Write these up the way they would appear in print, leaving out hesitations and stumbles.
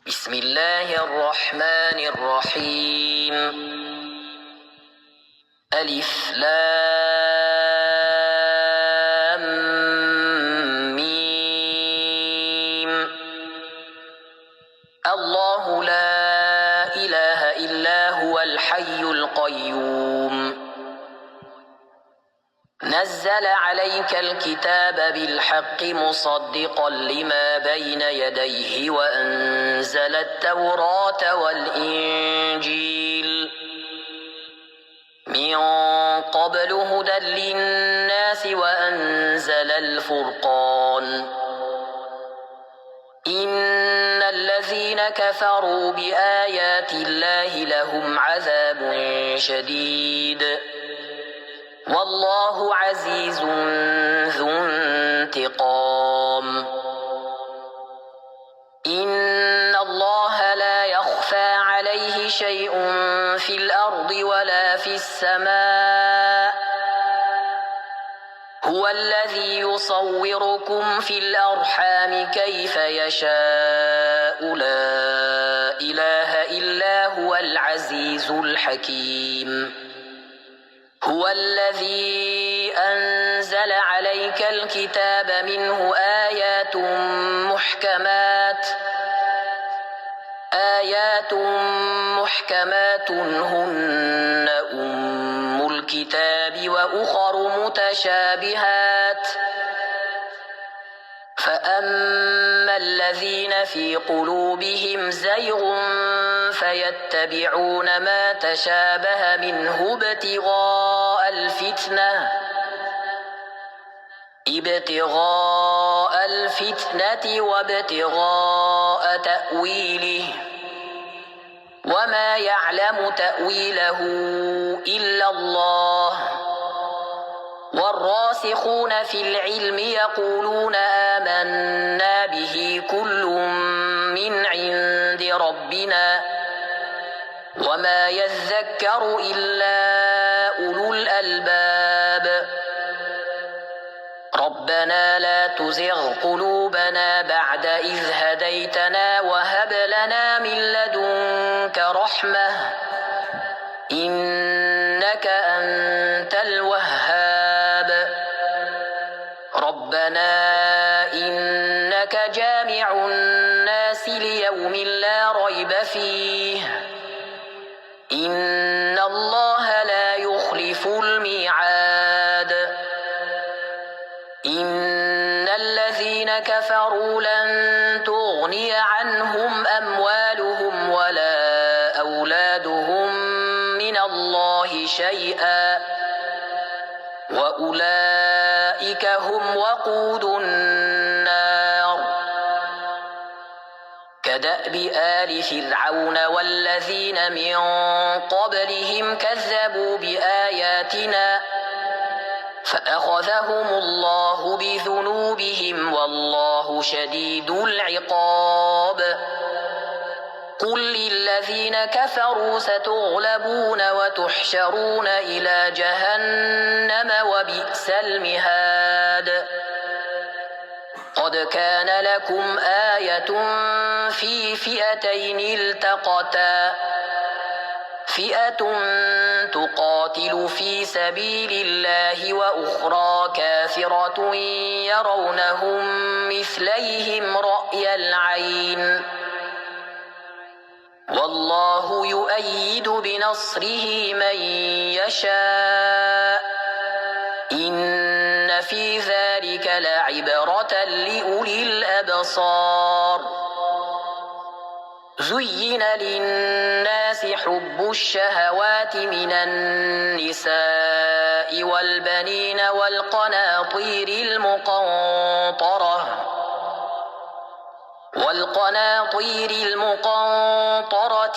بسم الله الرحمن الرحيم. ألف لام ميم. الله لا إله إلا هو الحي القيوم. نزل عليك الكتاب بالحق مصدقا لما بين يديه وأنزل التوراة والإنجيل من قبل هدى للناس وأنزل الفرقان. إن الذين كفروا بآيات الله لهم عذاب شديد والله عزيز ذو انتقام. إن الله لا يخفى عليه شيء في الأرض ولا في السماء. هو الذي يصوركم في الأرحام كيف يشاء. لا إله إلا هو العزيز الحكيم. هو الذي أنزل عليك الكتاب منه آيات محكمات هن أم الكتاب وأخر متشابهات. فأما الذين في قلوبهم زيغ فيتبعون ما تشابه منه ابتغاء الفتنة وابتغاء تأويله وما يعلم تأويله إلا الله. والراسخون في العلم يقولون آمنا به كل من عند ربنا وما يذكر إلا أولو الألباب. ربنا لا تزغ قلوبنا بعد إذ هديتنا وهب لنا من لدنك رحمة إنك أنت الوهاب. ربنا إنك جامع الناس ليوم لا ريب فيه إن الله لا يخلف الميعاد. إن الذين كفروا لن تغني عنهم أموالهم ولا أولادهم من الله شيئا وأولئك هم وقود النار. كدأب آل فرعون والذين من قبلهم كذبوا بآياتنا فأخذهم الله بذنوبهم والله شديد العقاب. قل للذين كفروا ستغلبون وتحشرون إلى جهنم وبئس المهاد. قد كان لكم آية في فئتين التقتا فئة تقاتل في سبيل الله وأخرى كافرة يرونهم مثليهم رأي العين والله يؤيد بنصره من يشاء. إن في ذلك لعبرة لأولي الأبصار. زين للناس حب الشهوات من النساء والبنين والقناطير المقنطرة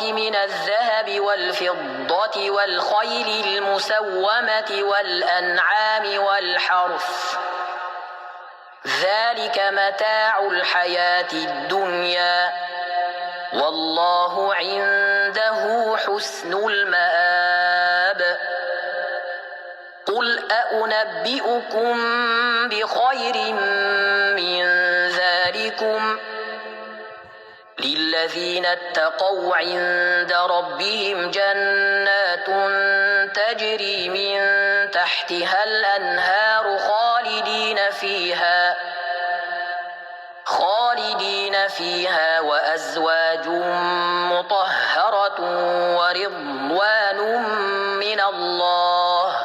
من الذهب والفضة والخيل المسومة والأنعام والحرث ذلك متاع الحياة الدنيا والله عنده حسن المآب. قل أأنبئكم بخير من ذلكم للذين اتقوا عند ربهم جنات تجري من تحتها الأنهار خالدين فيها وأزواج مطهرة ورضوان من الله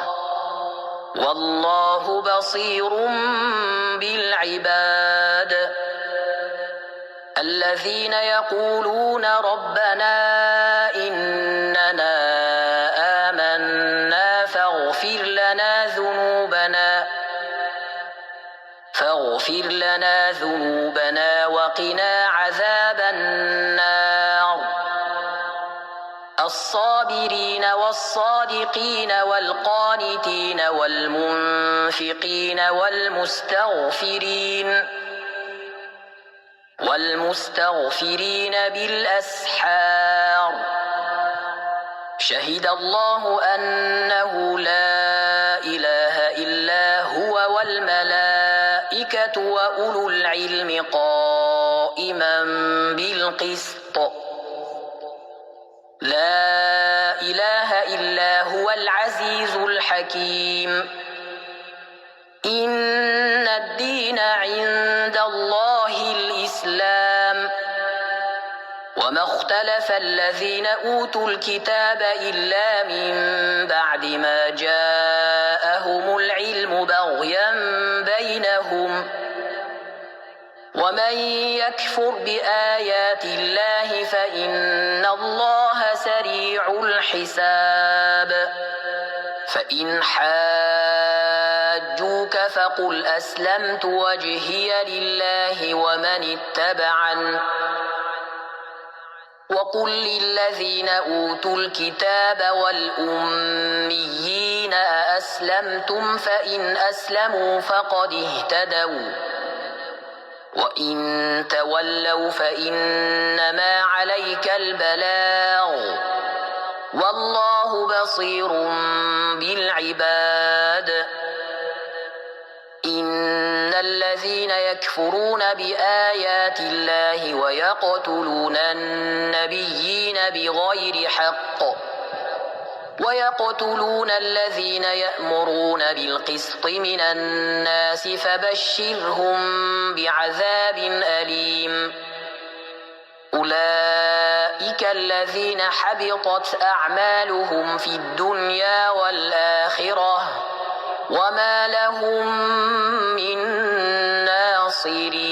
والله بصير بالعباد الذين يقولون ربنا إننا آمنا فاغفر لنا ذنوبنا وقنا عذاب النار الصابرين والصادقين والقانتين والمنفقين والمستغفرين بالأسحار شهد الله أنه لا إله إلا هو والملائكة وأولو العلم قائما بالقسط لا إله إلا هو العزيز الحكيم إن الدين عند الله الإسلام وما اختلف الذين أوتوا الكتاب إلا من بعد ما جاءهم العلم بغيا بينهم ومن يكفر بآيات الله فإن الله سريع الحساب فإن حاجوك فقل أسلمت وجهي لله ومن اتبعن وقل للذين أوتوا الكتاب والأميين أأسلمتم فإن أسلموا فقد اهتدوا وإن تولوا فإنما عليك البلاغ والله بصير بالعباد إن الذين يكفرون بآيات الله ويقتلون النبيين بغير حق ويقتلون الذين يأمرون بالقسط من الناس فبشرهم بعذاب أليم أولئك الذين حبطت أعمالهم في الدنيا والآخرة وما لهم من ناصرين